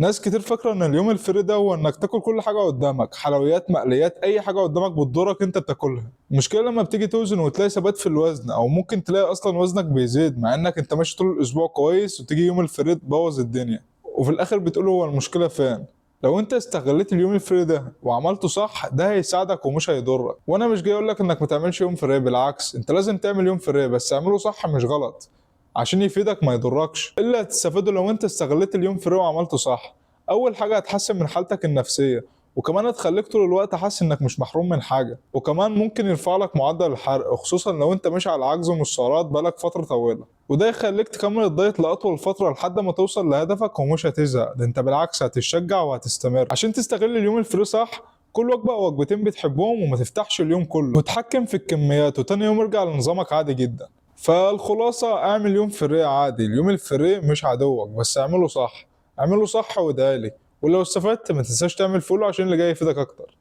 ناس كتير فاكرة ان اليوم الفري ده هو انك تاكل كل حاجة قدامك، حلويات، مقليات، اي حاجة قدامك بتضرك انت بتاكلها. المشكلة لما بتيجي توزن وتلاقي ثبات في الوزن، او ممكن تلاقي اصلا وزنك بيزيد مع انك انت ماشي طول الاسبوع كويس، وتيجي يوم الفري تبوظ الدنيا، وفي الاخر بتقول هو المشكلة فين. لو انت استغليت اليوم الفري ده وعملته صح، ده هيساعدك ومش هيضرك. وانا مش جاي اقول لك انك ما تعملش يوم فري، بالعكس انت لازم تعمل يوم فري، بس اعمله صح مش غلط، عشان يفيدك ما يضركش. اللي هتستفاده لو انت استغليت اليوم فري وعملته صح: اول حاجه هتحسن من حالتك النفسيه، وكمان هتخليك طول الوقت حاسس انك مش محروم من حاجه، وكمان ممكن يرفع لك معدل الحرق، خصوصا لو انت ماشي على عجز من السعرات بقالك فتره طويله، وده يخليك تكمل الدايت لاطول فتره لحد ما توصل لهدفك، ومش هتزهق، ده انت بالعكس هتشجع وهتستمر. عشان تستغل اليوم الفري صح: كل وجبه او وجبتين بتحبهم، وما تفتحش اليوم كله، وتحكم في الكميات، وتاني يوم ارجع لنظامك عادي جدا. فالخلاصة: اعمل يوم فري عادي، اليوم الفري مش عدوك، بس اعمله صح. اعمله صح وادعيلي، ولو استفدت ما تنساش تعمل فولو عشان اللي جاي يفيدك اكتر.